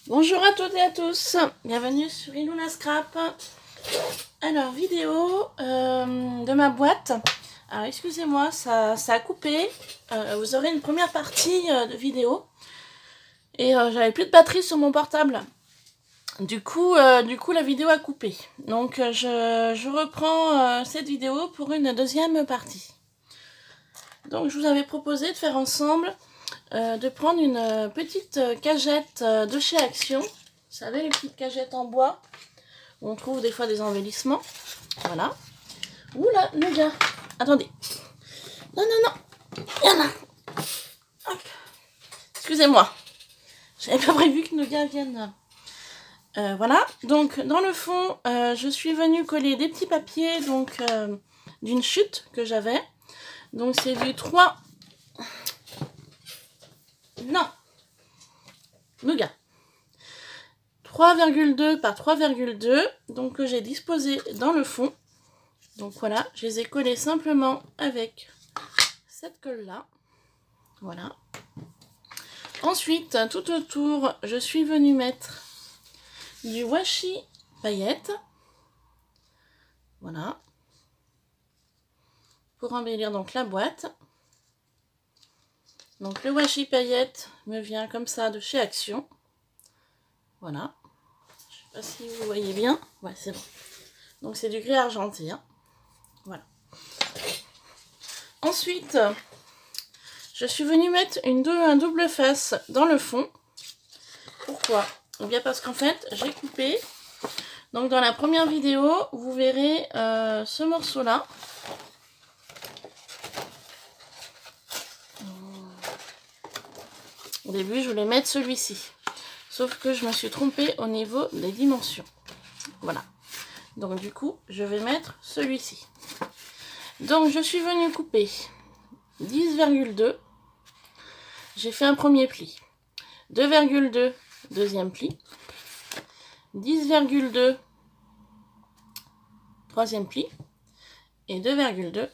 Bonjour à toutes et à tous, bienvenue sur Iluna Scrap. Alors, vidéo de ma boîte. Alors, excusez-moi, ça a coupé. Vous aurez une première partie de vidéo. Et j'avais plus de batterie sur mon portable. Du coup, la vidéo a coupé. Donc, je reprends cette vidéo pour une deuxième partie. Donc, je vous avais proposé de faire ensemble... de prendre une petite cagette de chez Action. Vous savez, les petites cagettes en bois où on trouve des fois des embellissements. Voilà. Oula, le gars. Attendez. Non, non, non. Il y en a. Hop. Excusez-moi. J'avais pas prévu que nos gars viennent. Voilà. Donc, dans le fond, je suis venue coller des petits papiers donc d'une chute que j'avais. Donc, c'est du 3... Non. Nougat. 3,2 par 3,2. Donc, que j'ai disposé dans le fond. Donc, voilà. Je les ai collés simplement avec cette colle-là. Voilà. Ensuite, tout autour, je suis venue mettre du washi paillettes. Voilà. Pour embellir donc la boîte. Donc le washi paillettes me vient comme ça de chez Action. Voilà. Je sais pas si vous voyez bien. Ouais, c'est bon. Donc c'est du gris argenté. Hein. Voilà. Ensuite, je suis venue mettre un double face dans le fond. Pourquoi? Eh bien parce qu'en fait, j'ai coupé. Donc dans la première vidéo, vous verrez ce morceau-là. Au début, je voulais mettre celui-ci. Sauf que je me suis trompée au niveau des dimensions. Voilà. Donc du coup, je vais mettre celui-ci. Donc je suis venue couper 10,2. J'ai fait un premier pli. 2,2, deuxième pli. 10,2, troisième pli. Et 2,2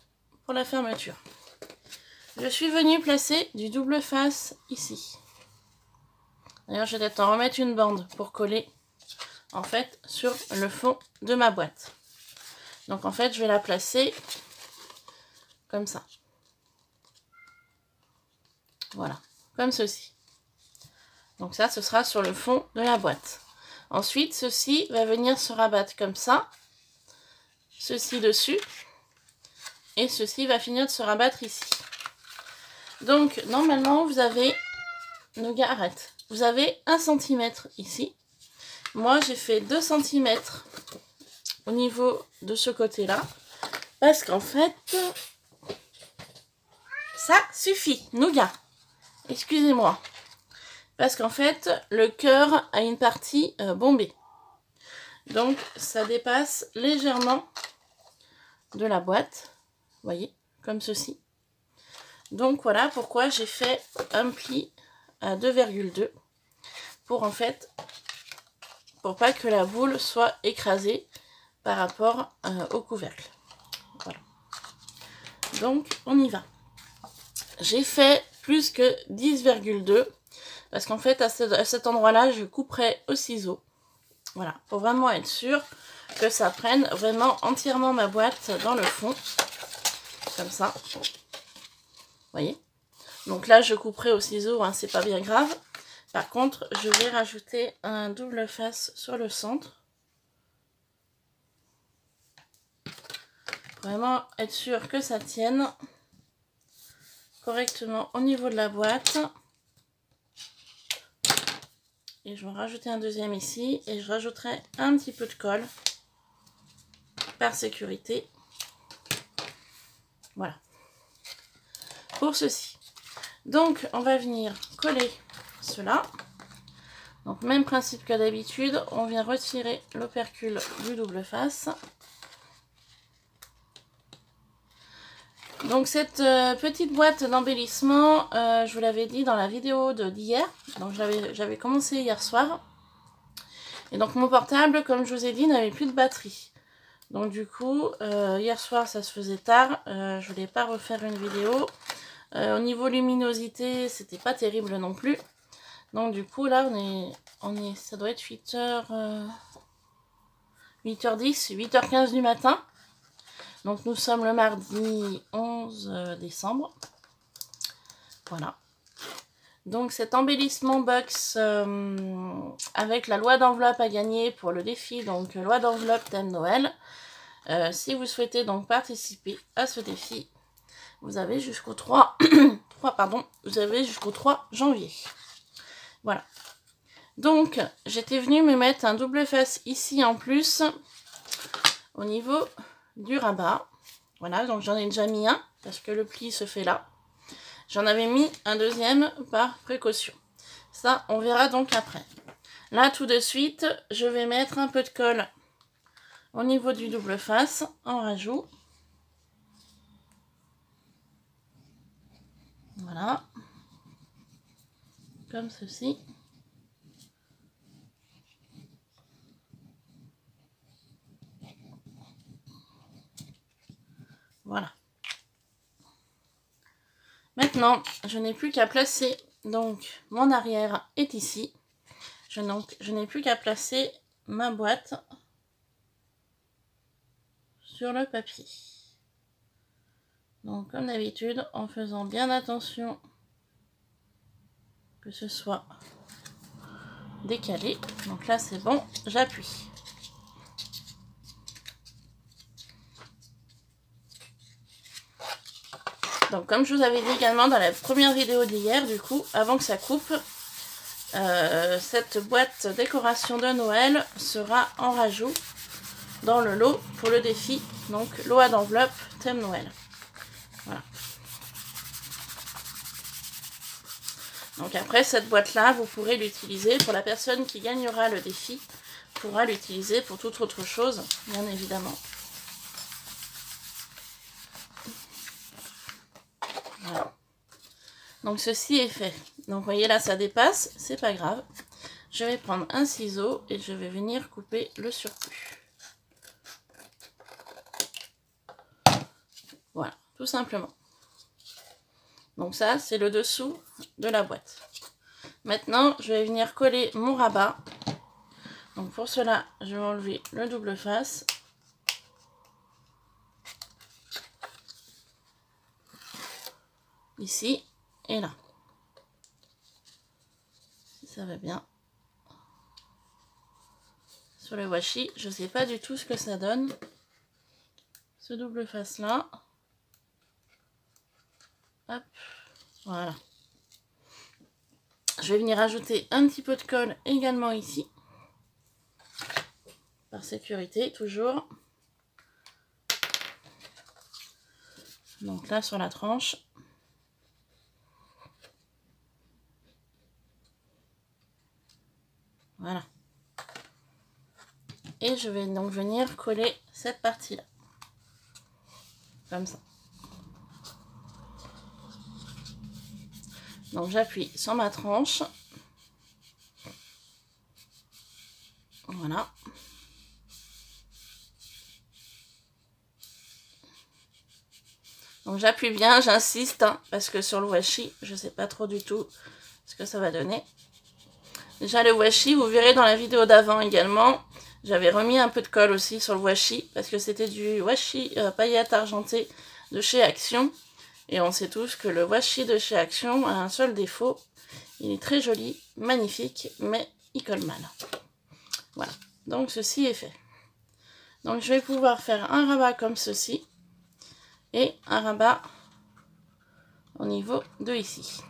pour la fermeture. Je suis venue placer du double face ici. D'ailleurs, je vais peut-être en remettre une bande pour coller en fait sur le fond de ma boîte. Donc en fait, je vais la placer comme ça. Voilà, comme ceci. Donc ça, ce sera sur le fond de la boîte. Ensuite, ceci va venir se rabattre comme ça. Ceci dessus. Et ceci va finir de se rabattre ici. Donc, normalement, vous avez... Nos gars, arrête. Vous avez 1 cm ici. Moi, j'ai fait 2 cm au niveau de ce côté-là. Parce qu'en fait, ça suffit. Nougat. Excusez-moi. Parce qu'en fait, le cœur a une partie bombée. Donc, ça dépasse légèrement de la boîte. Vous voyez, comme ceci. Donc, voilà pourquoi j'ai fait un pli à 2,2 pour en fait, pour pas que la boule soit écrasée par rapport au couvercle. Voilà. Donc, on y va. J'ai fait plus que 10,2 parce qu'en fait, à cet endroit-là, je couperai au ciseau. Voilà, pour vraiment être sûr que ça prenne vraiment entièrement ma boîte dans le fond. Comme ça. Vous voyez? Donc là, je couperai au ciseau, hein, c'est pas bien grave. Par contre, je vais rajouter un double face sur le centre. Vraiment être sûr que ça tienne correctement au niveau de la boîte. Et je vais rajouter un deuxième ici. Et je rajouterai un petit peu de colle par sécurité. Voilà. Pour ceci. Donc, on va venir coller cela. Donc, même principe que d'habitude. On vient retirer l'opercule du double face. Donc, cette petite boîte d'embellissement, je vous l'avais dit dans la vidéo d'hier. Donc, j'avais commencé hier soir. Et donc, mon portable, comme je vous ai dit, n'avait plus de batterie. Donc, du coup, hier soir, ça se faisait tard. Je voulais pas refaire une vidéo. Au niveau luminosité, c'était pas terrible non plus. Donc du coup là ça doit être 8h10, 8h15 du matin. Donc nous sommes le mardi 11 décembre. Voilà. Donc cet embellissement box avec la loi d'enveloppe à gagner pour le défi, donc loi d'enveloppe thème Noël. Si vous souhaitez donc participer à ce défi, vous avez jusqu'au 3 janvier. Voilà. Donc j'étais venue me mettre un double face ici en plus au niveau du rabat. Voilà, donc j'en ai déjà mis un parce que le pli se fait là. J'en avais mis un deuxième par précaution. Ça, on verra donc après. Là, tout de suite, je vais mettre un peu de colle au niveau du double face en rajout. Voilà. Comme ceci. Voilà. Maintenant, je n'ai plus qu'à placer, donc mon arrière est ici. Je n'ai plus qu'à placer ma boîte sur le papier. Donc comme d'habitude, en faisant bien attention que ce soit décalé. Donc là c'est bon, j'appuie. Donc comme je vous avais dit également dans la première vidéo d'hier, du coup, avant que ça coupe, cette boîte décoration de Noël sera en rajout dans le lot pour le défi, donc loi d'enveloppe thème Noël. Voilà. Donc après cette boîte là, vous pourrez l'utiliser pour la personne qui gagnera le défi, pourra l'utiliser pour toute autre chose, bien évidemment. Voilà. Donc ceci est fait. Donc vous voyez là ça dépasse, c'est pas grave. Je vais prendre un ciseau et je vais venir couper le surplus. Voilà, tout simplement. Donc ça c'est le dessous de la boîte. Maintenant je vais venir coller mon rabat. Donc pour cela je vais enlever le double face. Ici et là. Si ça va bien. Sur le washi, je ne sais pas du tout ce que ça donne. Ce double face là. Hop. Voilà. Je vais venir ajouter un petit peu de colle également ici. Par sécurité, toujours. Donc là sur la tranche. Voilà. Et je vais donc venir coller cette partie-là. Comme ça. Donc j'appuie sur ma tranche. Voilà. Donc j'appuie bien, j'insiste, hein, parce que sur le washi, je ne sais pas trop du tout ce que ça va donner. Déjà le washi, vous verrez dans la vidéo d'avant également, j'avais remis un peu de colle aussi sur le washi, parce que c'était du washi paillettes argentées de chez Action. Et on sait tous que le washi de chez Action a un seul défaut, il est très joli, magnifique, mais il colle mal. Voilà, donc ceci est fait. Donc je vais pouvoir faire un rabat comme ceci, et un rabat au niveau de ici.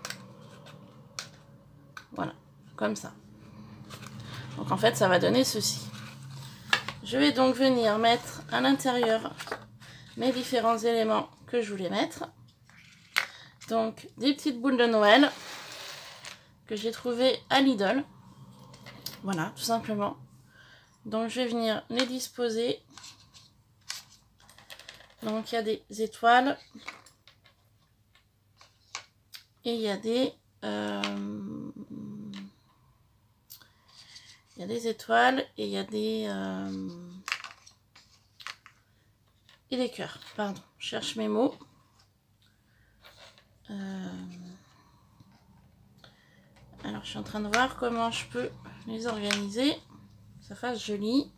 Voilà, comme ça. Donc en fait ça va donner ceci. Je vais donc venir mettre à l'intérieur mes différents éléments que je voulais mettre. Donc des petites boules de Noël que j'ai trouvées à Lidl. Voilà, tout simplement. Donc je vais venir les disposer. Donc il y a des étoiles. Et il y a des... il y a des étoiles et il y a des... et des cœurs. Pardon, je cherche mes mots. Alors je suis en train de voir comment je peux les organiser, que ça fasse joli.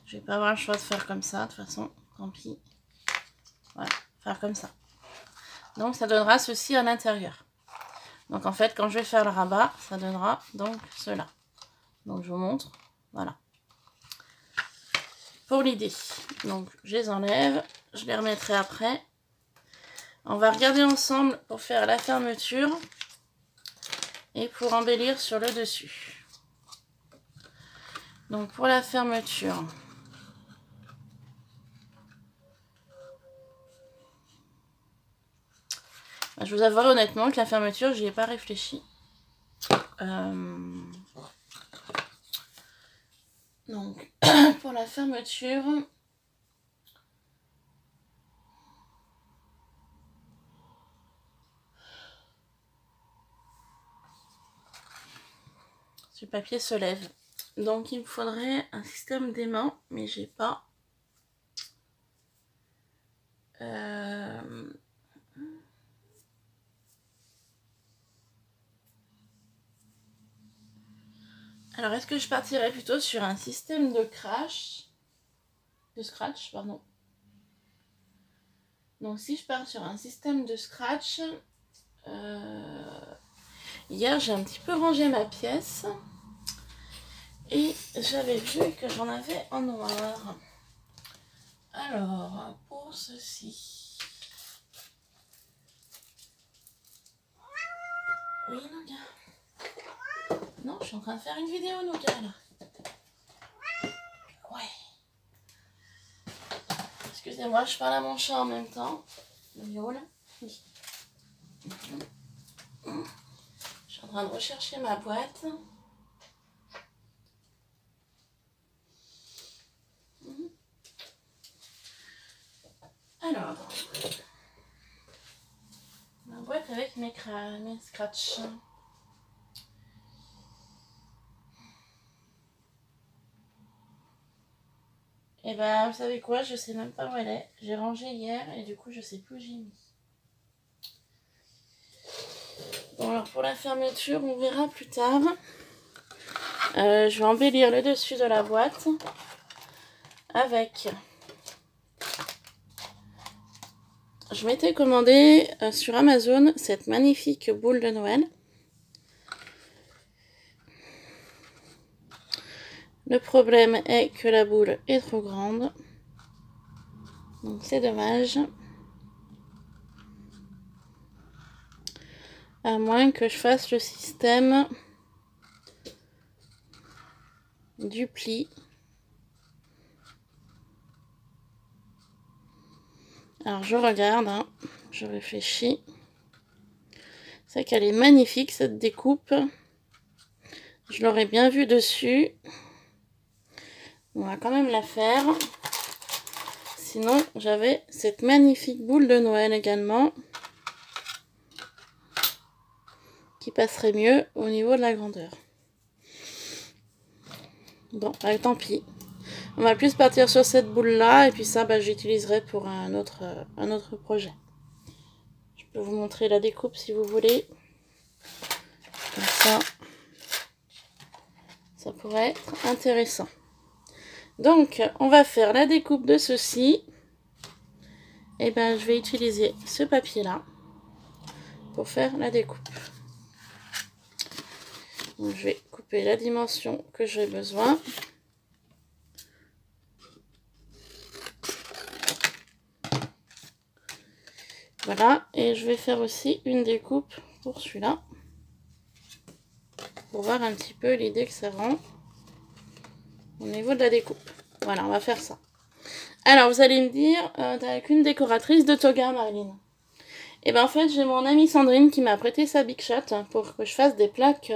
Je vais pas avoir le choix de faire comme ça, de toute façon, tant pis. Voilà, faire comme ça. Donc ça donnera ceci à l'intérieur. Donc en fait, quand je vais faire le rabat, ça donnera donc cela. Donc je vous montre, voilà. Pour l'idée. Donc je les enlève, je les remettrai après. On va regarder ensemble pour faire la fermeture et pour embellir sur le dessus. Donc pour la fermeture, je vous avoue honnêtement que la fermeture, j'y ai pas réfléchi. Donc pour la fermeture, ce papier se lève. Donc il me faudrait un système d'aimant, mais j'ai pas. Alors est-ce que je partirais plutôt sur un système de scratch, pardon. Donc si je pars sur un système de scratch, hier j'ai un petit peu rangé ma pièce et j'avais vu que j'en avais en noir. Alors pour ceci, oui Nougat. Non, je suis en train de faire une vidéo Nougat là. Ouais. Excusez-moi, je parle à mon chat en même temps. Il roule. Oui. Je suis en train de rechercher ma boîte. Alors, ma boîte avec mes scratchs. Et ben, vous savez quoi, je sais même pas où elle est. J'ai rangé hier et du coup, je sais plus où j'ai mis. Bon, alors pour la fermeture, on verra plus tard. Je vais embellir le dessus de la boîte avec... Je m'étais commandé sur Amazon cette magnifique boule de Noël. Le problème est que la boule est trop grande. Donc c'est dommage. À moins que je fasse le système du pli. Alors je regarde, hein, je réfléchis. C'est qu'elle est magnifique cette découpe. Je l'aurais bien vue dessus. On va quand même la faire. Sinon j'avais cette magnifique boule de Noël également. Qui passerait mieux au niveau de la grandeur. Bon, tant pis. On va plus partir sur cette boule là et puis ça j'utiliserai pour un autre projet. Je peux vous montrer la découpe si vous voulez. Comme ça pourrait être intéressant. Donc on va faire la découpe de ceci. Et je vais utiliser ce papier là pour faire la découpe. Donc, je vais couper la dimension que j'ai besoin. Voilà, et je vais faire aussi une découpe pour celui-là. Pour voir un petit peu l'idée que ça rend au niveau de la découpe. Voilà, on va faire ça. Alors, vous allez me dire, t'as qu'une décoratrice de toga, Marilyn. Et en fait, j'ai mon amie Sandrine qui m'a prêté sa Big Shot pour que je fasse des plaques,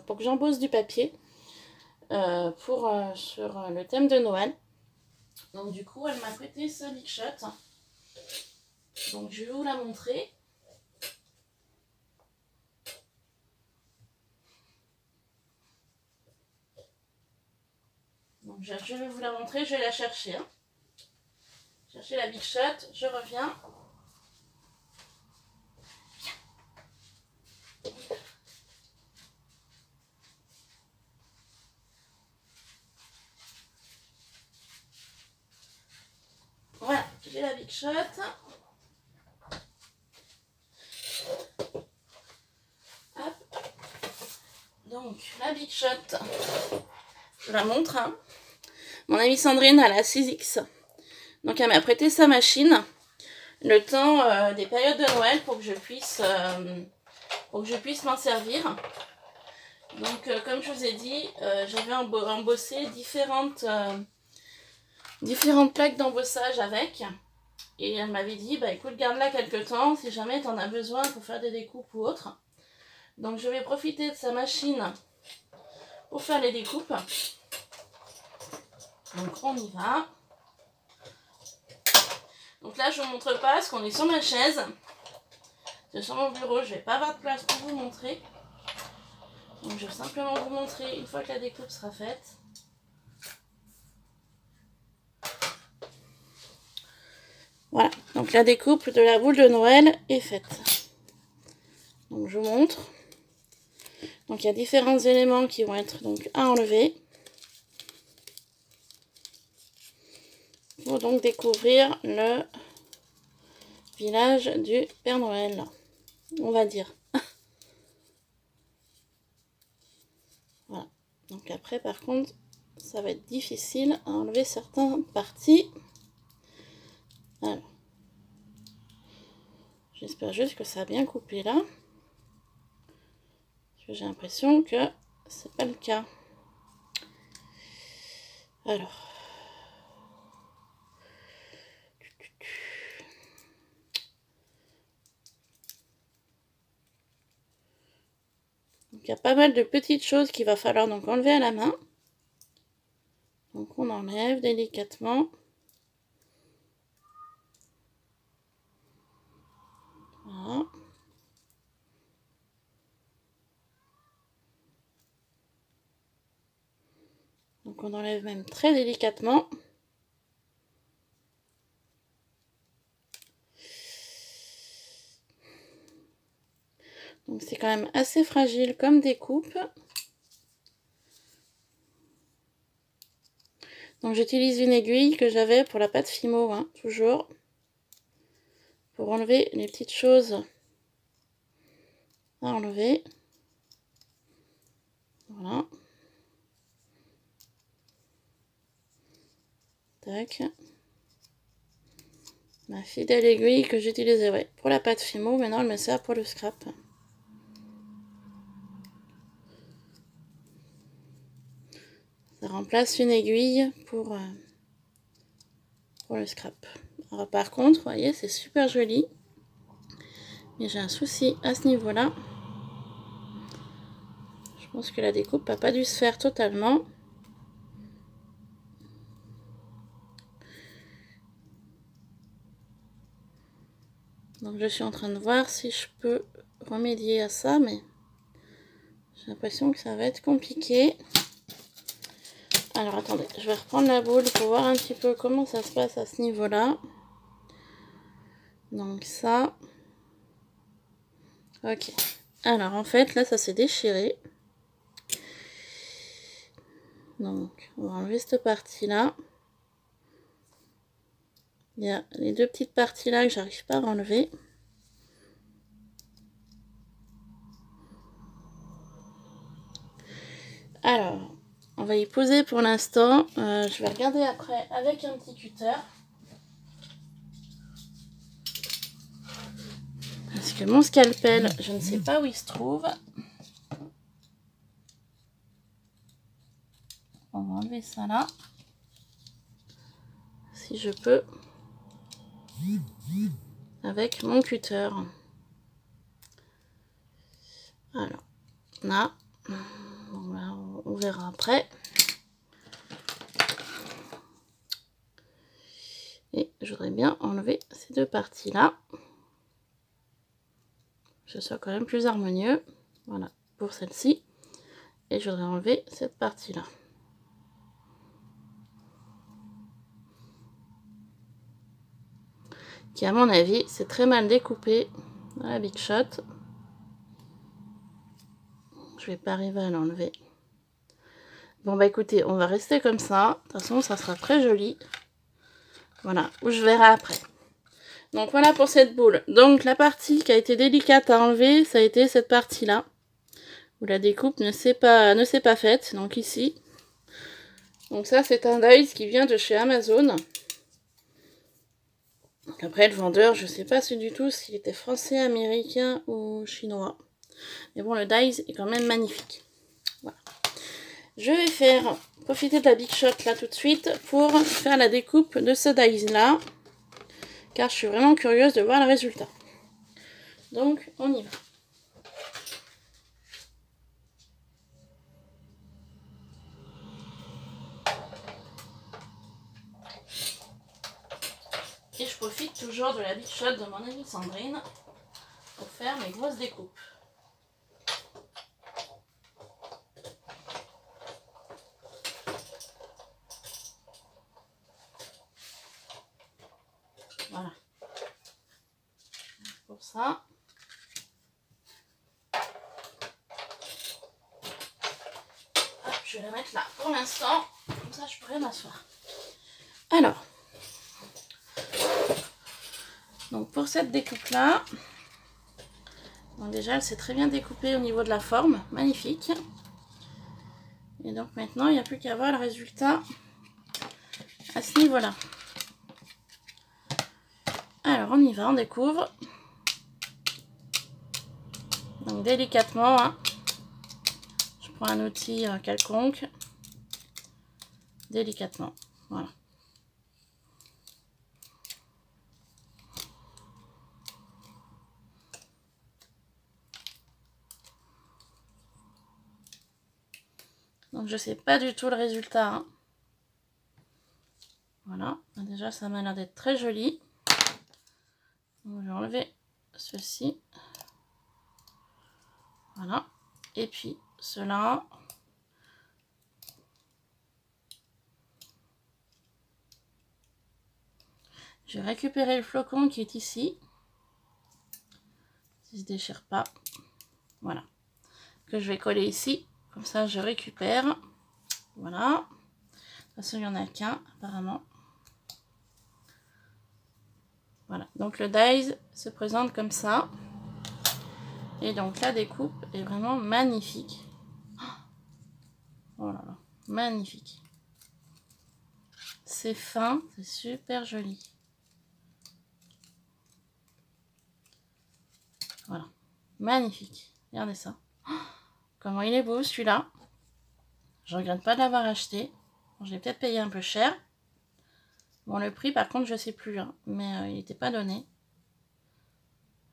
pour que j'embosse du papier sur le thème de Noël. Donc du coup, elle m'a prêté sa Big Shot. Donc je vais vous la montrer. Donc je vais vous la montrer, je vais la chercher. Hein. Chercher la Big Shot, je reviens. Big Shot. Hop. Donc la Big Shot, je la montre. Hein. Mon amie Sandrine a la 6X. Donc elle m'a prêté sa machine le temps des périodes de Noël pour que je puisse m'en servir. Donc comme je vous ai dit, j'avais embossé différentes plaques d'embossage avec. Et elle m'avait dit, bah écoute, garde-la quelques temps si jamais tu en as besoin pour faire des découpes ou autre. Donc je vais profiter de sa machine pour faire les découpes. Donc on y va. Donc là je ne vous montre pas parce qu'on est sur ma chaise. Sur mon bureau, je ne vais pas avoir de place pour vous montrer. Donc je vais simplement vous montrer une fois que la découpe sera faite. Voilà, donc la découpe de la boule de Noël est faite. Donc je vous montre. Donc il y a différents éléments qui vont être donc à enlever. Pour donc découvrir le village du Père Noël, on va dire. Voilà. Donc après par contre, ça va être difficile à enlever certaines parties. Alors, j'espère juste que ça a bien coupé là. Parce que j'ai l'impression que c'est pas le cas. Alors. Donc il y a pas mal de petites choses qu'il va falloir donc enlever à la main. Donc on enlève délicatement. Voilà. Donc on enlève même très délicatement. Donc c'est quand même assez fragile comme découpe. Donc j'utilise une aiguille que j'avais pour la pâte Fimo, hein, toujours. Pour enlever les petites choses à enlever. Voilà. Tac. Ma fidèle aiguille que j'utilisais ouais, pour la pâte Fimo, maintenant elle me sert pour le scrap. Ça remplace une aiguille pour le scrap. Alors par contre, vous voyez, c'est super joli. Mais j'ai un souci à ce niveau-là. Je pense que la découpe n'a pas dû se faire totalement. Donc je suis en train de voir si je peux remédier à ça, mais j'ai l'impression que ça va être compliqué. Alors attendez, je vais reprendre la boule pour voir un petit peu comment ça se passe à ce niveau-là. Donc ça. Ok. Alors en fait, là ça s'est déchiré. Donc on va enlever cette partie-là. Il y a les deux petites parties là que j'arrive pas à enlever. Alors, on va y poser pour l'instant. Je vais regarder après avec un petit cutter. Parce que mon scalpel, je ne sais pas où il se trouve. On va enlever ça là. Si je peux. Avec mon cutter. Alors, là. On verra après. Et je voudrais bien enlever ces deux parties là. Que ce soit quand même plus harmonieux. Voilà, pour celle-ci. Et je voudrais enlever cette partie là. Qui à mon avis, c'est très mal découpé dans la Big Shot. Je vais pas arriver à l'enlever. Bon bah écoutez, on va rester comme ça. De toute façon, ça sera très joli. Voilà, où je verrai après. Donc voilà pour cette boule. Donc la partie qui a été délicate à enlever, ça a été cette partie-là, où la découpe ne s'est pas faite, donc ici. Donc ça c'est un dies qui vient de chez Amazon. Après le vendeur, je sais pas du tout s'il était français, américain ou chinois. Mais bon, le dies est quand même magnifique. Voilà. Je vais faire profiter de la Big Shot là tout de suite pour faire la découpe de ce dies là. Car je suis vraiment curieuse de voir le résultat. Donc on y va. Et je profite toujours de la Big Shot de mon amie Sandrine pour faire mes grosses découpes. Voilà. Pour ça. Hop, je vais la mettre là pour l'instant. Comme ça, je pourrai m'asseoir. Alors. Donc pour cette découpe là. Donc déjà, elle s'est très bien découpée au niveau de la forme. Magnifique. Et donc maintenant, il n'y a plus qu'à voir le résultat à ce niveau-là. Alors on y va, on découvre. Donc délicatement, hein. Je prends un outil quelconque. Délicatement, voilà. Donc je sais pas du tout le résultat, hein. Voilà, déjà ça m'a l'air d'être très joli. Donc je vais enlever ceci. Voilà. Et puis cela. Je vais récupérer le flocon qui est ici. Il ne se déchire pas. Voilà. Que je vais coller ici. Comme ça je récupère. Voilà. De toute façon il n'y en a qu'un apparemment. Voilà. Donc le dies se présente comme ça. Et donc la découpe est vraiment magnifique. Oh là là. Magnifique. C'est fin. C'est super joli. Voilà, magnifique. Regardez ça. Oh, comment il est beau celui-là. Je regrette pas de l'avoir acheté. Bon, je l'ai peut-être payé un peu cher. Bon, le prix par contre je sais plus, hein, mais il n'était pas donné.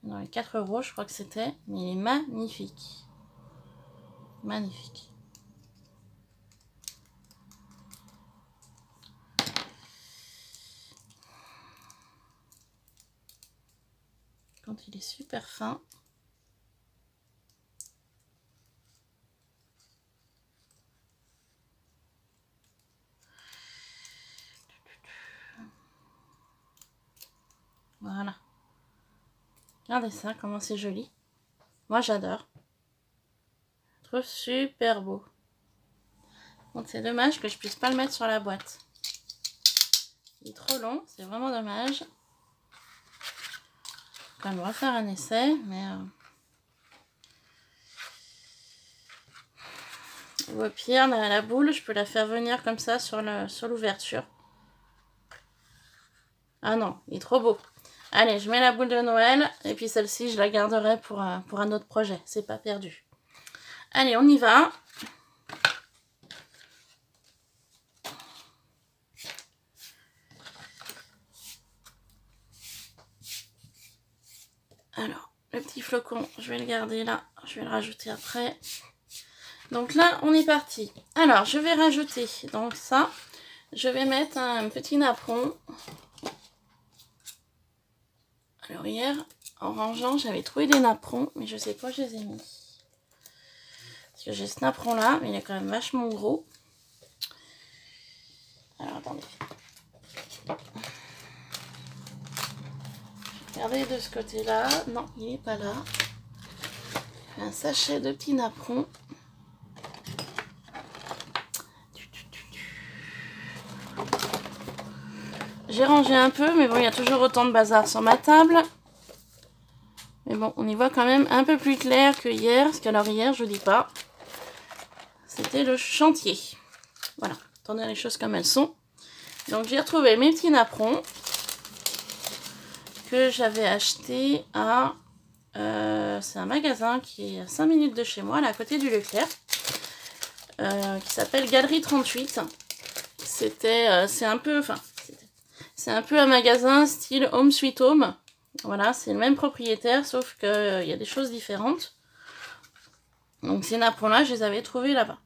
Dans les 4 € je crois que c'était. Mais il est magnifique. Magnifique. Quand il est super fin. Voilà. Regardez ça, comment c'est joli. Moi j'adore. Je trouve super beau. Donc c'est dommage que je puisse pas le mettre sur la boîte. Il est trop long, c'est vraiment dommage. Quand même refaire un essai, mais ou au pire la boule je peux la faire venir comme ça sur l'ouverture. Ah non, il est trop beau. Allez, je mets la boule de Noël et puis celle-ci je la garderai pour un autre projet, c'est pas perdu. Allez, on y va. Alors, le petit flocon, je vais le garder là, je vais le rajouter après. Donc là, on est parti. Alors, je vais rajouter, donc ça, je vais mettre un petit napperon. Alors hier, en rangeant, j'avais trouvé des napperons, mais je sais pas où je les ai mis. Parce que j'ai ce napperon là, mais il est quand même vachement gros. Alors, attendez. Regardez de ce côté-là. Non, il n'est pas là. Un sachet de petits napperons. J'ai rangé un peu, mais bon, il y a toujours autant de bazar sur ma table. Mais bon, on y voit quand même un peu plus clair que hier. Parce qu'alors hier, je vous dis pas, c'était le chantier. Voilà, attendez les choses comme elles sont. Donc j'ai retrouvé mes petits napperons que j'avais achetés à... c'est un magasin qui est à 5 minutes de chez moi, là à côté du Leclerc. Qui s'appelle Galerie 38. C'est un peu... Enfin, c'est un peu un magasin style Home Sweet Home. Voilà, c'est le même propriétaire, sauf qu'il y a des choses différentes. Donc ces napperons-là, je les avais trouvés là-bas.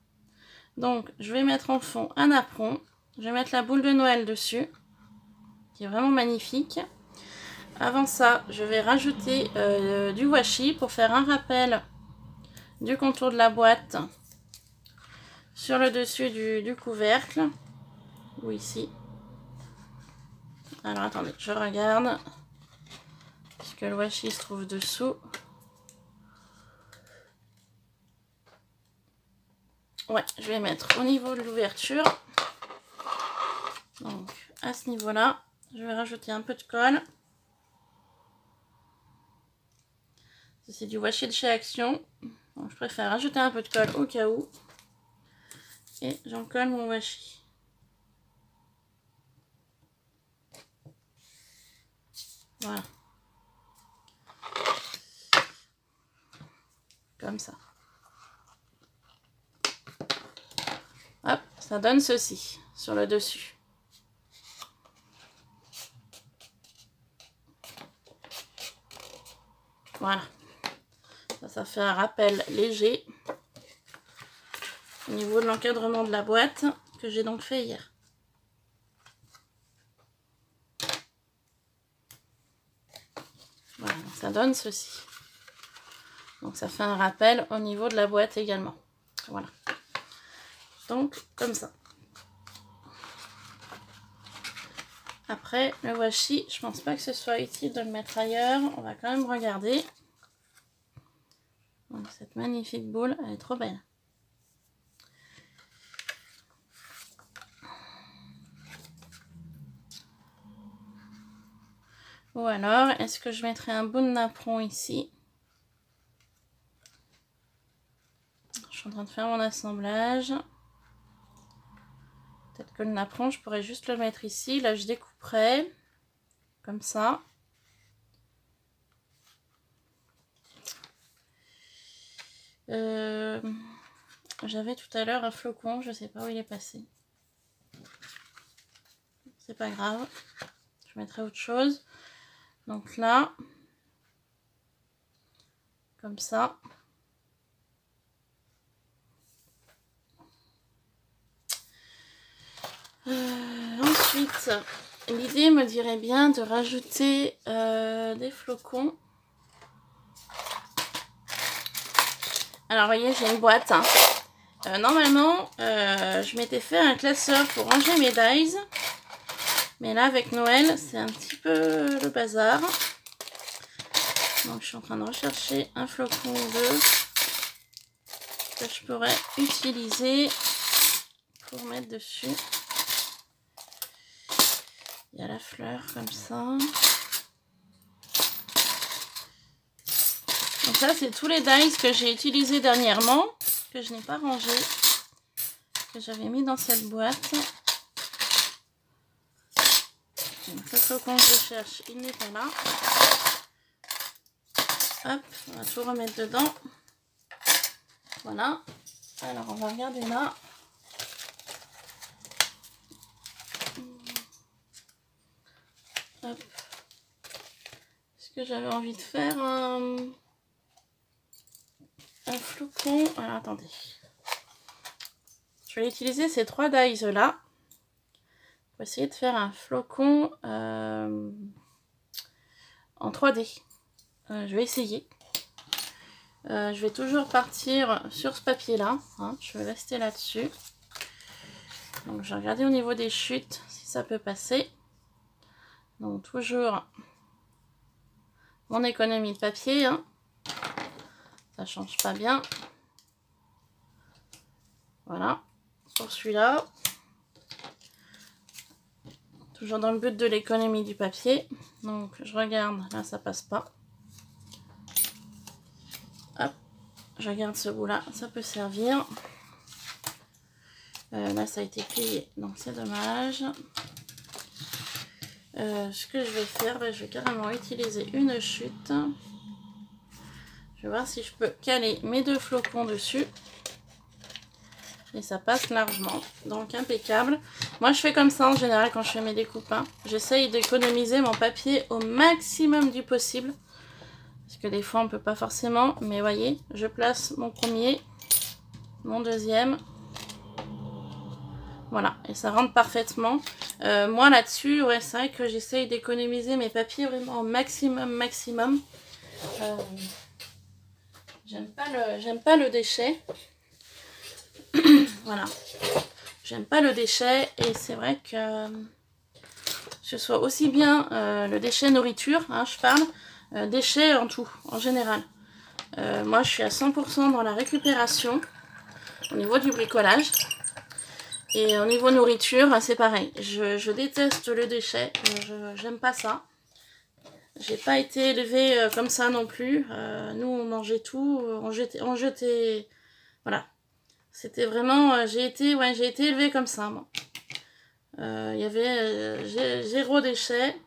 Donc, je vais mettre en fond un napperon. Je vais mettre la boule de Noël dessus, qui est vraiment magnifique. Avant ça, je vais rajouter du washi pour faire un rappel du contour de la boîte sur le dessus du couvercle. Ou ici. Alors, attendez, je regarde. Puisque le washi se trouve dessous. Ouais, je vais mettre au niveau de l'ouverture. Donc, à ce niveau-là, je vais rajouter un peu de colle. C'est du washi de chez Action. Donc, je préfère rajouter un peu de colle au cas où. Et j'en colle mon washi. Voilà. Comme ça. Hop, ça donne ceci sur le dessus. Voilà. Ça fait un rappel léger au niveau de l'encadrement de la boîte que j'ai donc fait hier. Voilà, ça donne ceci. Donc ça fait un rappel au niveau de la boîte également. Voilà. Donc comme ça. Après le washi, je pense pas que ce soit utile de le mettre ailleurs. On va quand même regarder. Donc, cette magnifique boule, elle est trop belle. Ou alors, est-ce que je mettrai un bout de napperon ici? Je suis en train de faire mon assemblage. Peut-être que le napperon, je pourrais juste le mettre ici. Là, je découperai. Comme ça. J'avais tout à l'heure un flocon. Je ne sais pas où il est passé. C'est pas grave. Je mettrai autre chose. Donc là. Comme ça. Ensuite, l'idée me dirait bien de rajouter des flocons. Alors, vous voyez, j'ai une boîte. Hein. Normalement, je m'étais fait un classeur pour ranger mes dies. Mais là, avec Noël, c'est un petit peu le bazar. Donc, je suis en train de rechercher un flocon ou deux que je pourrais utiliser pour mettre dessus. Il y a la fleur comme ça. Donc ça, c'est tous les dies que j'ai utilisés dernièrement, que je n'ai pas rangé, que j'avais mis dans cette boîte. Donc le flocon que je cherche, il n'est pas là. Hop, on va tout remettre dedans. Voilà. Alors, on va regarder là. Hop. Est-ce que j'avais envie de faire un flocon? Alors, attendez. Je vais utiliser ces 3 dies là pour essayer de faire un flocon en 3D. Je vais essayer. Je vais toujours partir sur ce papier là. Hein, je vais rester là-dessus. Donc, je vais regarder au niveau des chutes si ça peut passer. Donc, toujours mon économie de papier. Hein. Ça change pas bien. Voilà. Pour celui-là. toujours dans le but de l'économie du papier. Donc je regarde, là ça passe pas. Hop, je regarde ce bout là, ça peut servir. Là ça a été plié, donc c'est dommage. Ce que je vais faire, je vais carrément utiliser une chute. Je vais voir si je peux caler mes 2 flocons dessus. Et ça passe largement, donc impeccable. Moi je fais comme ça en général quand je fais mes découpes, hein. J'essaye d'économiser mon papier au maximum du possible. Parce que des fois on peut pas forcément, mais voyez, je place mon premier, mon deuxième. Voilà, et ça rentre parfaitement. Moi là-dessus, ouais, c'est vrai que j'essaye d'économiser mes papiers vraiment au maximum. J'aime pas le déchet. Voilà, j'aime pas le déchet et c'est vrai que ce soit aussi bien le déchet nourriture, hein, je parle, déchet en tout, en général. Moi je suis à 100% dans la récupération au niveau du bricolage. Et au niveau nourriture, c'est pareil. Je déteste le déchet. J'aime pas ça. J'ai pas été élevée comme ça non plus. Nous, on mangeait tout. On jetait. Voilà. C'était vraiment... j'ai été élevée comme ça, moi. Il y avait zéro déchet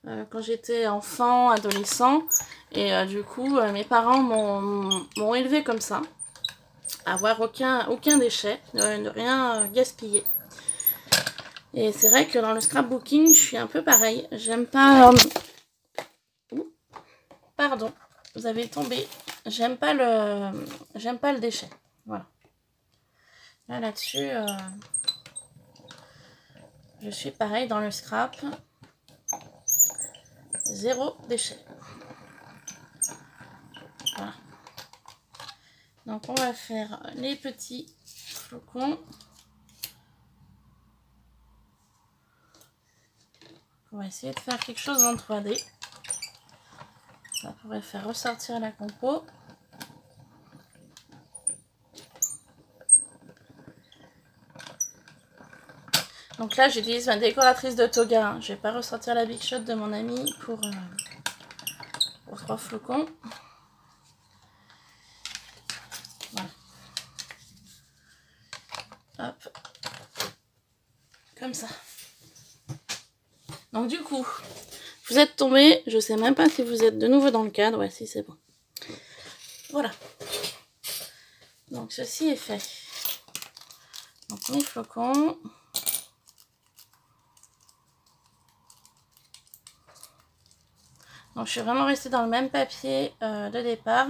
quand j'étais enfant, adolescent. Et du coup, mes parents m'ont élevée comme ça. Avoir aucun déchet, ne rien gaspiller. Et c'est vrai que dans le scrapbooking, je suis un peu pareil. J'aime pas... Pardon, vous avez tombé. J'aime pas le déchet. Voilà. Là-dessus, je suis pareil dans le scrap. Zéro déchet. Voilà. Donc on va faire les petits flocons. On va essayer de faire quelque chose en 3D. Ça pourrait faire ressortir la compo. Donc là, j'utilise ma décoratrice de toga. Hein. Je vais pas ressortir la Big Shot de mon ami pour 3 flocons. Voilà. Hop. Comme ça. Donc du coup, vous êtes tombé. Je sais même pas si vous êtes de nouveau dans le cadre. Ouais, si c'est bon. Voilà. Donc ceci est fait. Donc mes flocons. Donc je suis vraiment restée dans le même papier de départ.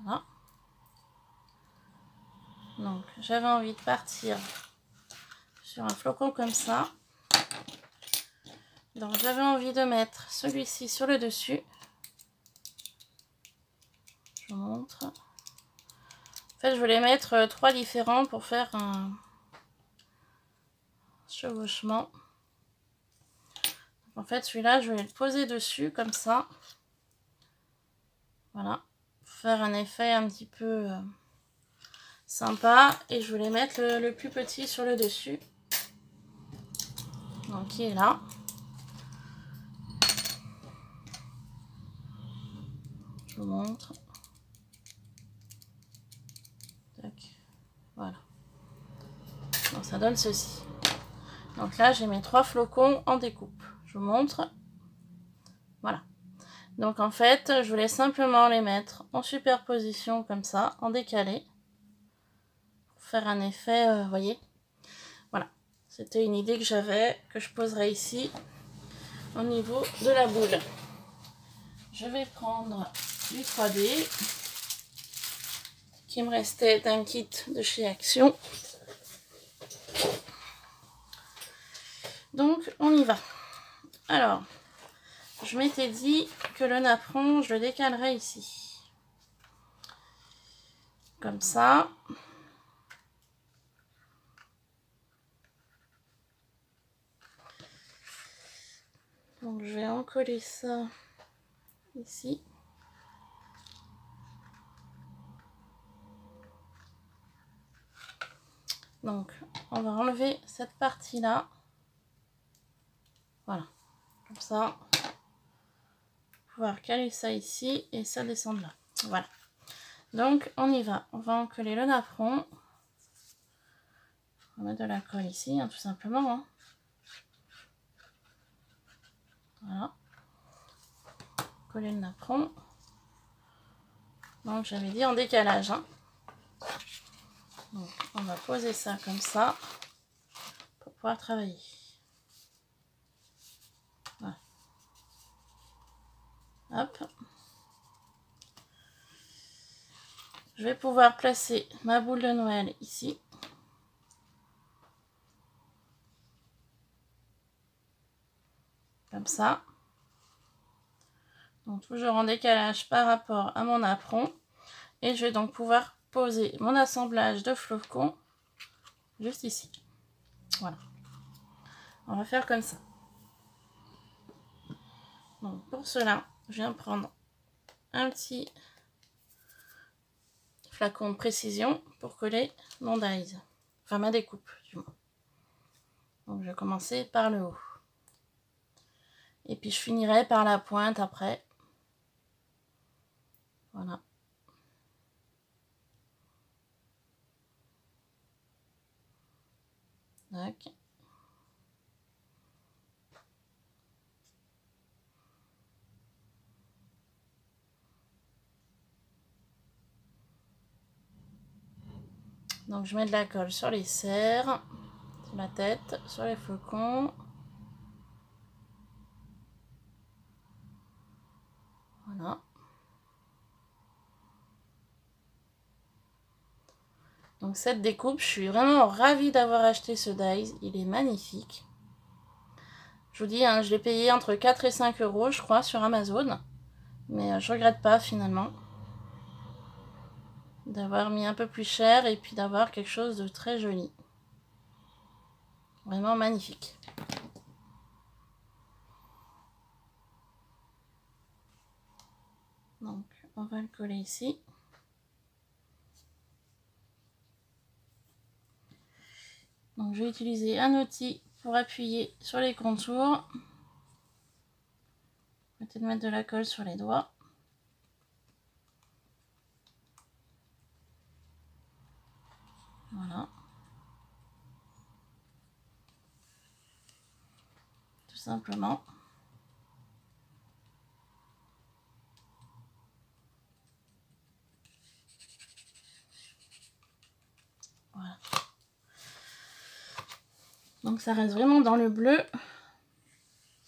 Voilà. Donc j'avais envie de partir sur un flocon comme ça. Donc j'avais envie de mettre celui-ci sur le dessus. Je vous montre. En fait je voulais mettre 3 différents pour faire un chevauchement. En fait celui-là je vais le poser dessus comme ça. Voilà. Pour faire un effet un petit peu sympa. Et je voulais mettre le plus petit sur le dessus. Donc qui est là. Je vous montre. Tac. Voilà. Donc ça donne ceci. Donc là j'ai mes 3 flocons en découpe. Je vous montre. Voilà. Donc en fait je voulais simplement les mettre en superposition comme ça, en décalé. Pour faire un effet, vous voyez. Voilà. C'était une idée que j'avais, que je poserai ici au niveau de la boule. Je vais prendre du 3D qui me restait d'un kit de chez Action. Donc on y va. Alors, je m'étais dit que le napperon, je le décalerais ici. Comme ça. Donc je vais encoller ça ici. Donc on va enlever cette partie là, voilà, comme ça, pouvoir caler ça ici et ça descendre là, voilà. Donc on y va, on va encoller le napperon, on va mettre de la colle ici, hein, tout simplement, hein. Voilà, coller le napperon. Donc j'avais dit en décalage, hein. Donc on va poser ça comme ça pour pouvoir travailler. Voilà. Hop. Je vais pouvoir placer ma boule de Noël ici. Comme ça. Donc toujours en décalage par rapport à mon napperon. Et je vais donc pouvoir poser mon assemblage de flocons juste ici. Voilà. On va faire comme ça. Donc pour cela, je viens prendre un petit flacon de précision pour coller mon dies. Enfin ma découpe du moins. Donc je vais commencer par le haut. Et puis je finirai par la pointe après. Voilà. Tac. Donc je mets de la colle sur les serres, sur la tête, sur les flocons. Voilà. Donc cette découpe, je suis vraiment ravie d'avoir acheté ce dies. Il est magnifique. Je vous dis, hein, je l'ai payé entre 4 et 5 euros, je crois, sur Amazon. Mais je regrette pas finalement d'avoir mis un peu plus cher et puis d'avoir quelque chose de très joli. Vraiment magnifique. Donc on va le coller ici. Donc je vais utiliser un outil pour appuyer sur les contours. Peut-être mettre de la colle sur les doigts. Voilà. Tout simplement. Voilà. Donc ça reste vraiment dans le bleu.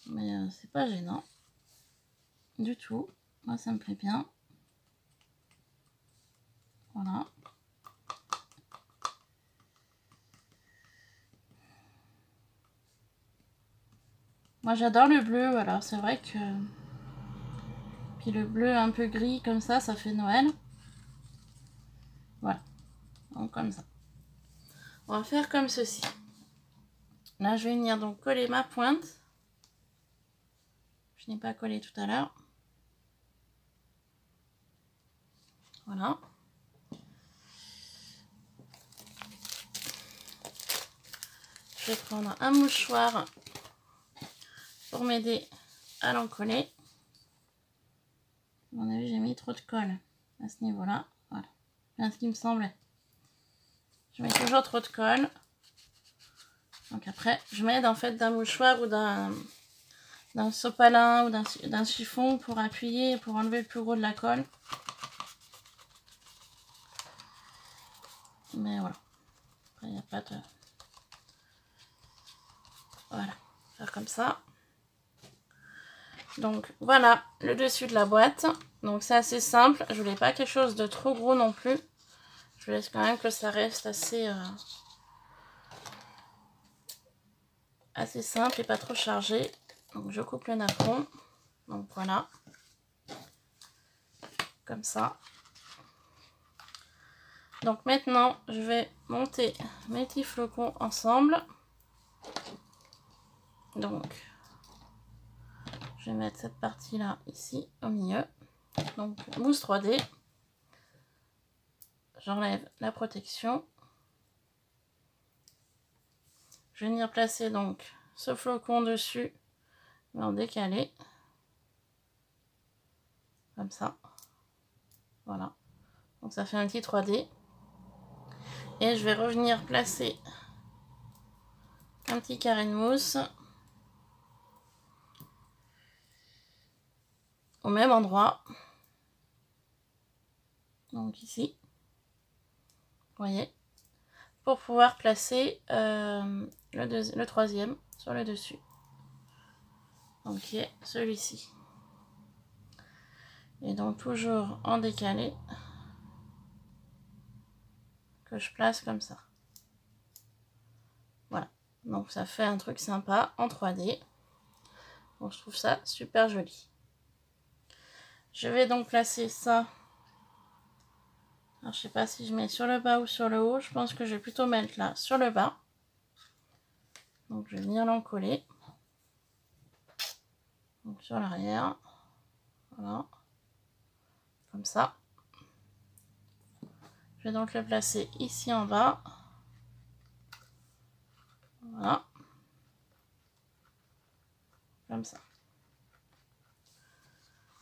Mais c'est pas gênant. Du tout. Moi ça me plaît bien. Voilà. Moi j'adore le bleu, alors c'est vrai que... Puis le bleu un peu gris comme ça fait Noël. Voilà. Donc comme ça. On va faire comme ceci. Là je vais venir donc coller ma pointe. Je n'ai pas collé tout à l'heure. Voilà. Je vais prendre un mouchoir pour m'aider à l'encoller. À mon avis, j'ai mis trop de colle à ce niveau-là. Voilà. C'est ce qui me semblait. Je mets toujours trop de colle. Donc après, je m'aide en fait d'un mouchoir ou d'un sopalin ou d'un chiffon pour appuyer, pour enlever le plus gros de la colle. Mais voilà. Après, il n'y a pas de... Voilà. Faire comme ça. Donc voilà le dessus de la boîte. Donc c'est assez simple. Je voulais pas quelque chose de trop gros non plus. Je laisse quand même que ça reste assez simple et pas trop chargé. Donc je coupe le napperon. Donc voilà. Comme ça. Donc maintenant je vais monter mes petits flocons ensemble. Donc je vais mettre cette partie là ici au milieu. Donc mousse 3D. J'enlève la protection. Je vais venir placer donc ce flocon dessus, mais en décalé. Comme ça. Voilà. Donc ça fait un petit 3D. Et je vais revenir placer un petit carré de mousse au même endroit. Donc ici. Vous voyez. Pour pouvoir placer le troisième sur le dessus. Donc qui est celui-ci. Et donc toujours en décalé. Que je place comme ça. Voilà. Donc ça fait un truc sympa en 3D. Donc je trouve ça super joli. Je vais donc placer ça. Alors je sais pas si je mets sur le bas ou sur le haut. Je pense que je vais plutôt mettre là sur le bas. Donc je vais venir l'encoller. Donc sur l'arrière. Voilà. Comme ça. Je vais donc le placer ici en bas. Voilà. Comme ça.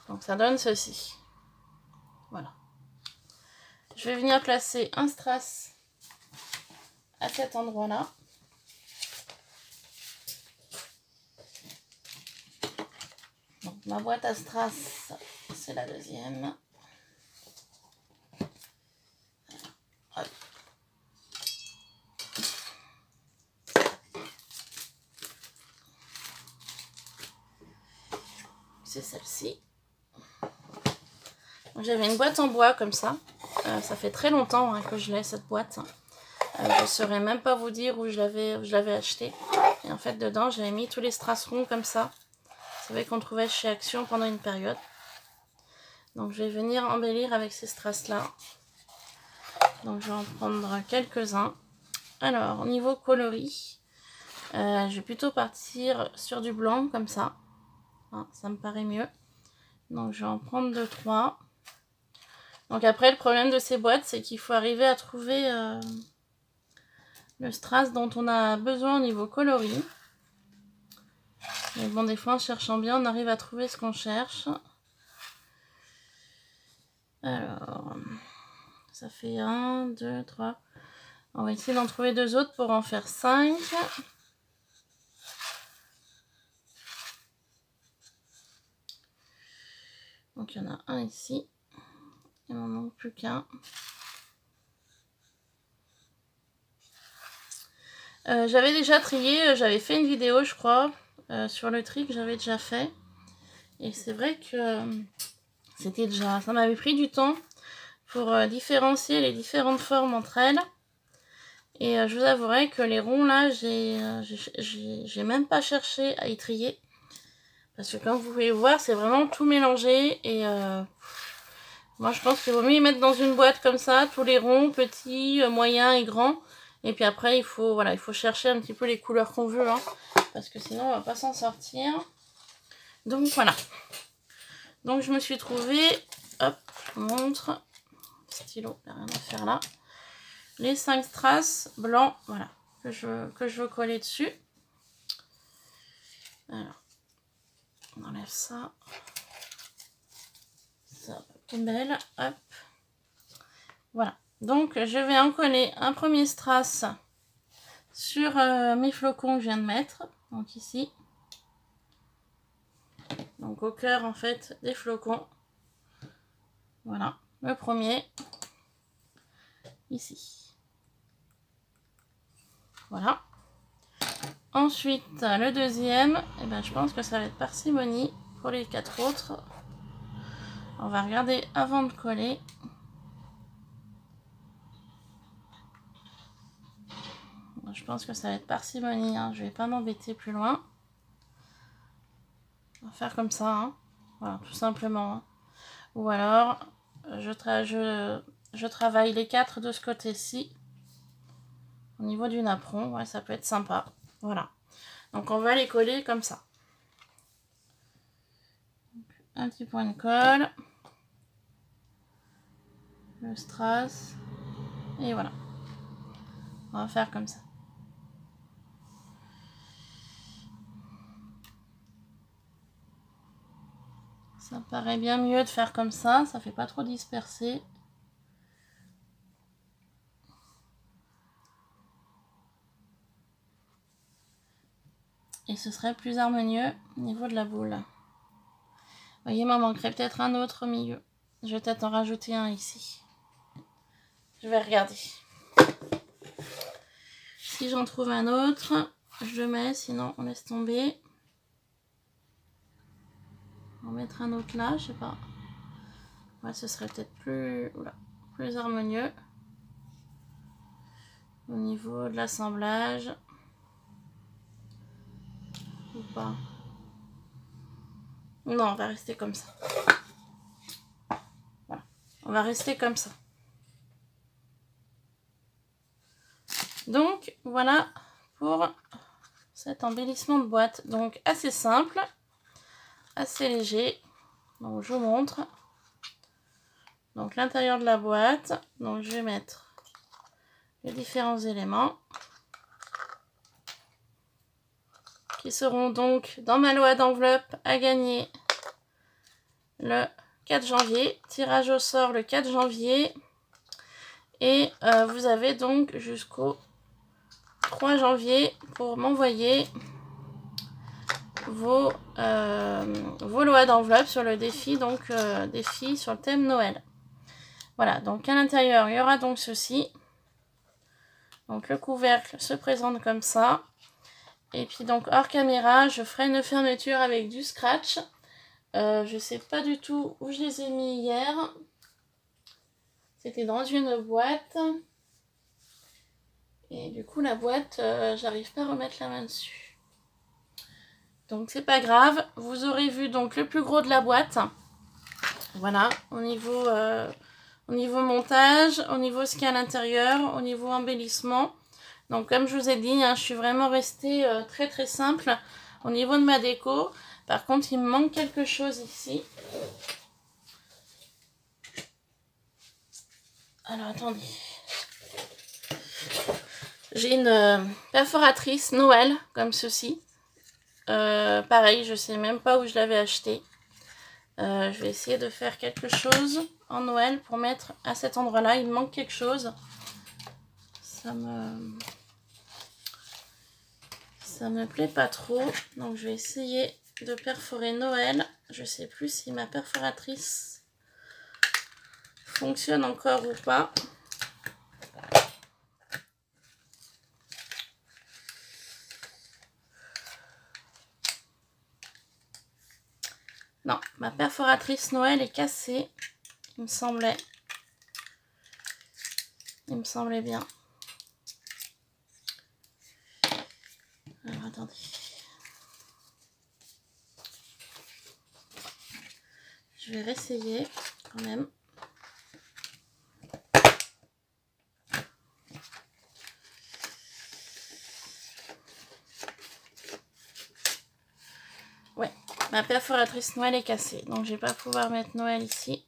Donc ça donne ceci. Voilà. Je vais venir placer un strass à cet endroit-là. Donc ma boîte à strass, c'est la deuxième. Hop. C'est celle-ci. J'avais une boîte en bois comme ça. Ça fait très longtemps hein, que je l'ai cette boîte. Je ne saurais même pas vous dire où je l'avais acheté. Et en fait dedans j'avais mis tous les strass ronds comme ça. Vous savez qu'on trouvait chez Action pendant une période. Donc je vais venir embellir avec ces strass là. Donc je vais en prendre quelques-uns. Alors au niveau coloris, je vais plutôt partir sur du blanc comme ça. Hein, ça me paraît mieux. Donc je vais en prendre 2-3. Donc après le problème de ces boîtes c'est qu'il faut arriver à trouver le strass dont on a besoin au niveau coloris. Mais bon des fois en cherchant bien on arrive à trouver ce qu'on cherche. Alors ça fait 1, 2, 3. On va essayer d'en trouver 2 autres pour en faire 5. Donc il y en a un ici. Il n'en manque plus qu'un. J'avais déjà trié, j'avais fait une vidéo je crois sur le tri que j'avais déjà fait. Et c'est vrai que c'était déjà, ça m'avait pris du temps pour différencier les différentes formes entre elles. Et je vous avouerai que les ronds là, j'ai même pas cherché à y trier. Parce que comme vous pouvez voir, c'est vraiment tout mélangé. Et moi je pense qu'il vaut mieux y mettre dans une boîte comme ça, tous les ronds, petits, moyens et grands. Et puis après, il faut chercher un petit peu les couleurs qu'on veut. Hein, parce que sinon, on va pas s'en sortir. Donc voilà. Donc je me suis trouvé, hop, je vous montre. Stylo, il n'y a rien à faire là. Les 5 strass blancs, voilà, que je veux coller dessus. Alors, on enlève ça. Ça, poubelle, hop. Voilà. Donc je vais en coller un premier strass sur mes flocons que je viens de mettre. Donc ici. Donc au cœur en fait des flocons. Voilà, le premier. Ici. Voilà. Ensuite, le deuxième, et ben, je pense que ça va être parcimonie pour les 4 autres. On va regarder avant de coller. Je pense que ça va être parcimonie, hein. Je vais pas m'embêter plus loin. On va faire comme ça, hein. Voilà, tout simplement. Hein. Ou alors, je travaille les 4 de ce côté-ci. Au niveau du napperon, ouais, ça peut être sympa. Voilà. Donc on va les coller comme ça. Donc, un petit point de colle. Le strass. Et voilà. On va faire comme ça. Ça paraît bien mieux de faire comme ça fait pas trop disperser. Et ce serait plus harmonieux au niveau de la boule. Vous voyez, il m'en manquerait peut-être un autre au milieu. Je vais peut-être en rajouter un ici. Je vais regarder. Si j'en trouve un autre, je le mets, sinon on laisse tomber. On va mettre un autre là, je sais pas. Ouais, ce serait peut-être plus harmonieux au niveau de l'assemblage. Ou pas. Non, on va rester comme ça. Voilà. On va rester comme ça. Donc, voilà pour cet embellissement de boîte. Donc, assez simple, assez léger. Donc, je vous montre. Donc, l'intérieur de la boîte. Donc, je vais mettre les différents éléments qui seront donc dans ma loi d'enveloppe à gagner le 4 janvier. Tirage au sort le 4 janvier. Et vous avez donc jusqu'au 3 janvier pour m'envoyer vos lois d'enveloppe sur le défi, donc défi sur le thème Noël. Voilà, donc à l'intérieur, il y aura donc ceci. Donc le couvercle se présente comme ça. Et puis donc hors caméra, je ferai une fermeture avec du scratch. Je sais pas du tout où je les ai mis hier. C'était dans une boîte. Et du coup la boîte, j'arrive pas à remettre la main dessus. Donc c'est pas grave. Vous aurez vu donc le plus gros de la boîte. Voilà, au niveau montage, au niveau ce qu'il y a à l'intérieur, au niveau embellissement. Donc comme je vous ai dit, hein, je suis vraiment restée très très simple au niveau de ma déco. Par contre, il me manque quelque chose ici. Alors attendez. J'ai une perforatrice Noël comme ceci. Pareil, je sais même pas où je l'avais acheté. Je vais essayer de faire quelque chose en Noël pour mettre à cet endroit-là. Il me manque quelque chose. Ça me plaît pas trop. Donc je vais essayer de perforer Noël. Je sais plus si ma perforatrice fonctionne encore ou pas. Non, ma perforatrice Noël est cassée. Il me semblait bien. Alors attendez. Je vais réessayer quand même. Ouais, ma perforatrice Noël est cassée. Donc je vais pas pouvoir mettre Noël ici.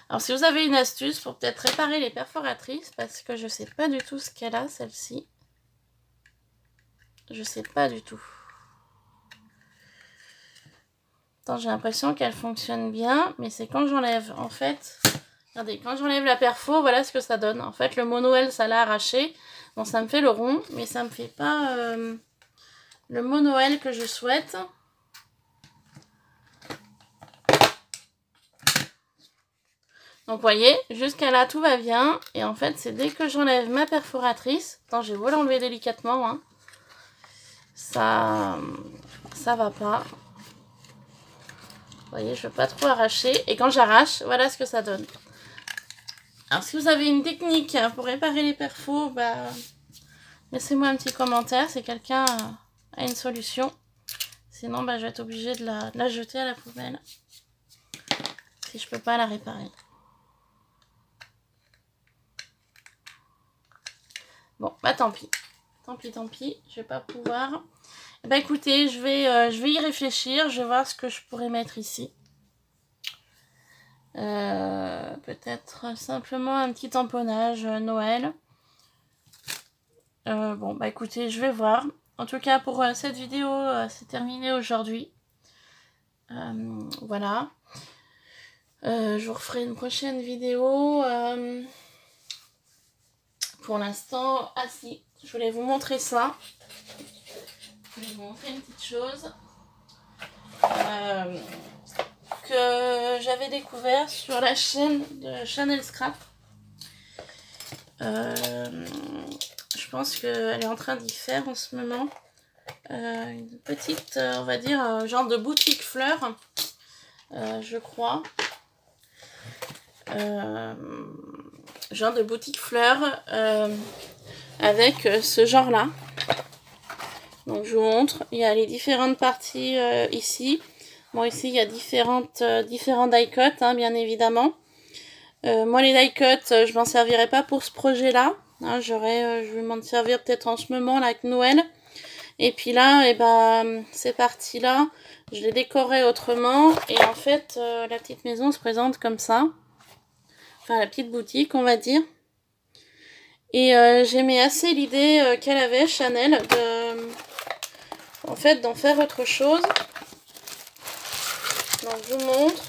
Alors si vous avez une astuce pour peut-être réparer les perforatrices, parce que je sais pas du tout ce qu'elle a celle-ci. Je sais pas du tout. Attends, j'ai l'impression qu'elle fonctionne bien, mais c'est quand j'enlève. En fait, regardez, quand j'enlève la perfo, voilà ce que ça donne. En fait, le mot Noël, ça l'a arraché. Bon, ça me fait le rond, mais ça me fait pas le mot Noël que je souhaite. Donc, vous voyez, jusqu'à là, tout va bien. Et en fait, c'est dès que j'enlève ma perforatrice... Attends, j'ai beau l'enlever délicatement, hein. Ça va pas. Vous voyez, je ne veux pas trop arracher. Et quand j'arrache, voilà ce que ça donne. Alors, si vous avez une technique pour réparer les perfos, bah, laissez-moi un petit commentaire si quelqu'un a une solution. Sinon, bah, je vais être obligée de la jeter à la poubelle. Si je peux pas la réparer. Bon, bah tant pis. Tant pis. Je vais pas pouvoir. Bah écoutez, je vais y réfléchir. Je vais voir ce que je pourrais mettre ici. Peut-être simplement un petit tamponnage Noël. Bon, bah écoutez, je vais voir. en tout cas pour cette vidéo, c'est terminé aujourd'hui. Voilà. Je vous referai une prochaine vidéo. Pour l'instant, ah si, je voulais vous montrer ça. Je vais vous montrer une petite chose que j'avais découvert sur la chaîne de Chanel Scrap. Je pense qu'elle est en train d'y faire en ce moment une petite, on va dire, un genre de boutique fleurs, je crois. Genre de boutique fleurs avec ce genre là. Donc je vous montre, il y a les différentes parties ici. Bon, ici il y a différents die-cuts, hein, bien évidemment. Moi les die-cuts, je m'en servirai pas pour ce projet là, hein, je vais m'en servir peut-être en ce moment là avec Noël. Et puis là, et ben, ces parties là, je les décorerai autrement. Et en fait, la petite maison se présente comme ça. Enfin, la petite boutique, on va dire. Et j'aimais assez l'idée qu'elle avait, Chanel, en fait, d'en faire autre chose. Donc, je vous montre.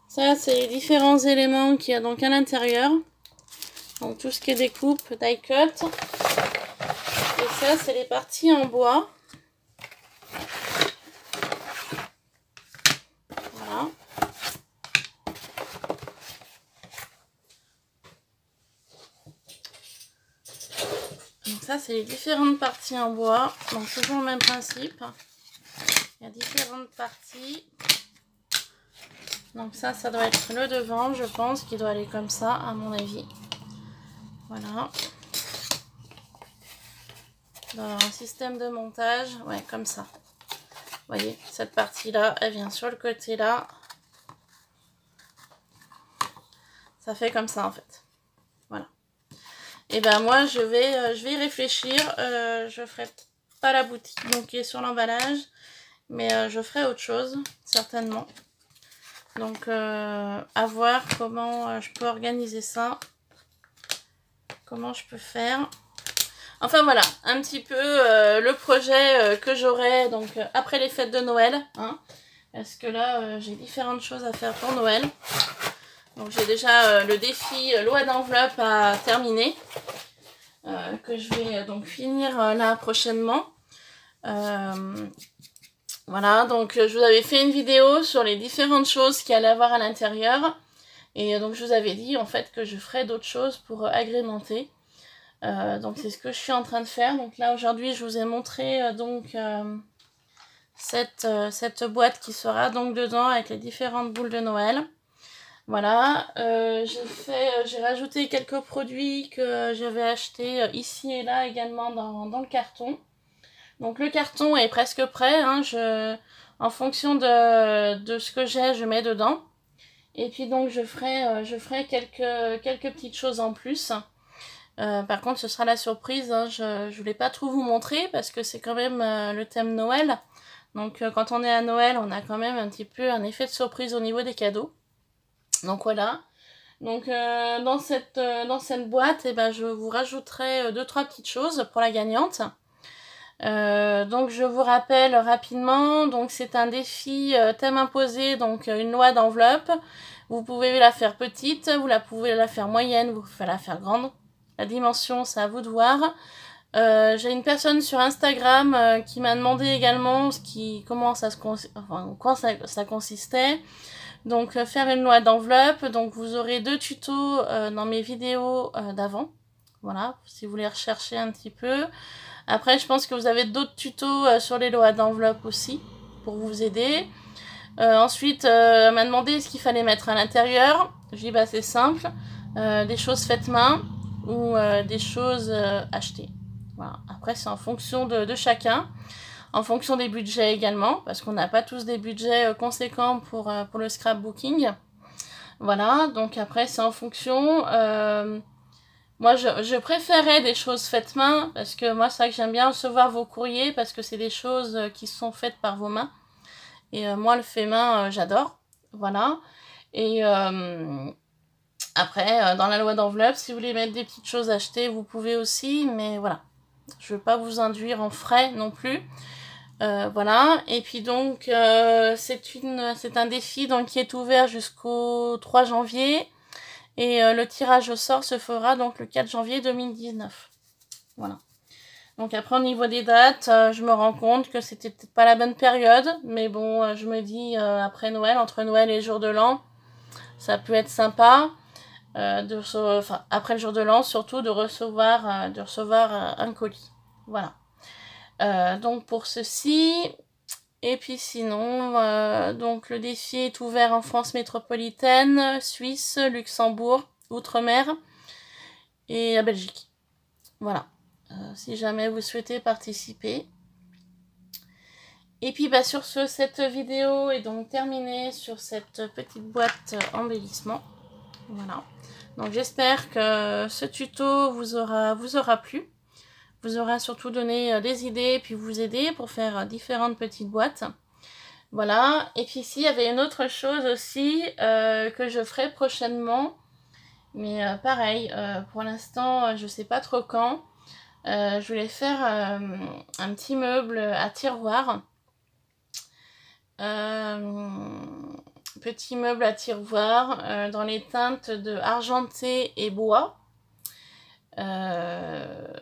Ça, c'est les différents éléments qu'il y a donc à l'intérieur. Donc, tout ce qui est découpe, die-cut. Et ça, c'est les parties en bois. Voilà. Donc ça, c'est les différentes parties en bois. Donc toujours le même principe. Il y a différentes parties. Donc ça doit être le devant, je pense, qui doit aller comme ça, à mon avis. Voilà. Dans un système de montage, ouais, comme ça. Vous voyez, cette partie-là, elle vient sur le côté là. Ça fait comme ça, en fait. Voilà. Et ben moi, je vais y réfléchir. Je ferai pas la boutique donc qui est sur l'emballage, mais je ferai autre chose, certainement. Donc, à voir comment je peux organiser ça. Comment je peux faire. Enfin, voilà, un petit peu le projet que j'aurai donc après les fêtes de Noël. Hein, parce que là, j'ai différentes choses à faire pour Noël. Donc, j'ai déjà le défi loi d'enveloppe à terminer. Que je vais donc finir là prochainement. Voilà, donc je vous avais fait une vidéo sur les différentes choses qu'il allait avoir à l'intérieur. Et donc je vous avais dit en fait que je ferais d'autres choses pour agrémenter. Donc c'est ce que je suis en train de faire. Donc là aujourd'hui je vous ai montré donc cette boîte qui sera donc dedans avec les différentes boules de Noël. Voilà, j'ai rajouté quelques produits que j'avais achetés ici et là également dans le carton. Donc le carton est presque prêt, hein, en fonction de ce que j'ai, je mets dedans. Et puis donc je ferai quelques petites choses en plus. Par contre ce sera la surprise, hein, je ne voulais pas trop vous montrer parce que c'est quand même le thème Noël. Donc quand on est à Noël, on a quand même un petit peu un effet de surprise au niveau des cadeaux. Donc voilà. Donc dans cette boîte, eh ben, je vous rajouterai 2-3 petites choses pour la gagnante. Donc je vous rappelle rapidement, donc c'est un défi thème imposé, donc une loi d'enveloppe. Vous pouvez la faire petite, pouvez la faire moyenne, vous pouvez la faire grande. La dimension, c'est à vous de voir. J'ai une personne sur Instagram qui m'a demandé également comment ça consistait. Donc faire une loi d'enveloppe, donc vous aurez 2 tutos dans mes vidéos d'avant. Voilà, si vous voulez rechercher un petit peu. Après, je pense que vous avez d'autres tutos sur les lois d'enveloppe aussi, pour vous aider. Ensuite, elle m'a demandé ce qu'il fallait mettre à l'intérieur. Je dis, bah c'est simple, des choses faites main ou des choses achetées. Voilà. Après, c'est en fonction de chacun, en fonction des budgets également, parce qu'on n'a pas tous des budgets conséquents pour le scrapbooking. Voilà, donc après, c'est en fonction... moi, je préférais des choses faites main, parce que moi, c'est vrai que j'aime bien recevoir vos courriers, parce que c'est des choses qui sont faites par vos mains. Et moi, le fait main, j'adore. Voilà. Et après, dans la loi d'enveloppe, si vous voulez mettre des petites choses achetées, vous pouvez aussi, mais voilà. Je veux pas vous induire en frais non plus. Voilà, et puis donc c'est un défi donc, qui est ouvert jusqu'au 3 janvier et le tirage au sort se fera donc le 4 janvier 2019. Voilà. Donc après au niveau des dates, je me rends compte que c'était peut-être pas la bonne période, mais bon, je me dis après Noël, entre Noël et le jour de l'an, ça peut être sympa. Après le jour de l'an, surtout de recevoir un colis. Voilà. Donc pour ceci, et puis sinon, donc le défi est ouvert en France métropolitaine, Suisse, Luxembourg, Outre-mer et la Belgique. Voilà, si jamais vous souhaitez participer. Et puis bah, sur ce, cette vidéo est donc terminée sur cette petite boîte embellissement. Voilà, donc j'espère que ce tuto vous aura plu. Vous aura surtout donné des idées et puis vous aider pour faire différentes petites boîtes. Voilà, et puis ici il y avait une autre chose aussi que je ferai prochainement. Mais pareil, pour l'instant je sais pas trop quand. Je voulais faire un petit meuble à tiroir. Petit meuble à tiroir dans les teintes de argenté et bois.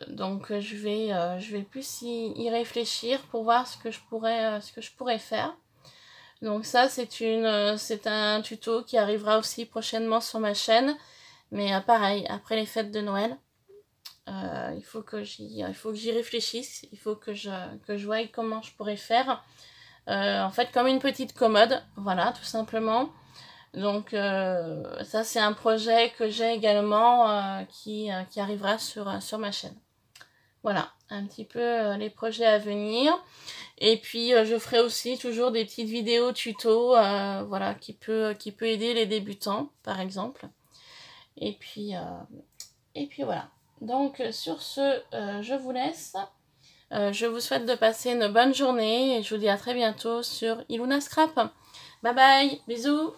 Donc je vais plus y réfléchir pour voir ce que je pourrais faire. Donc ça c'est un tuto qui arrivera aussi prochainement sur ma chaîne, mais pareil après les fêtes de Noël. Il faut que j'y réfléchisse, il faut que je voie comment je pourrais faire. En fait comme une petite commode, voilà tout simplement. Donc ça c'est un projet que j'ai également qui arrivera sur ma chaîne. Voilà, un petit peu les projets à venir. Et puis je ferai aussi toujours des petites vidéos tuto, voilà, qui peut aider les débutants par exemple. Et puis voilà. Donc sur ce, je vous laisse. Je vous souhaite de passer une bonne journée et je vous dis à très bientôt sur Iluna Scrap. Bye bye, bisous.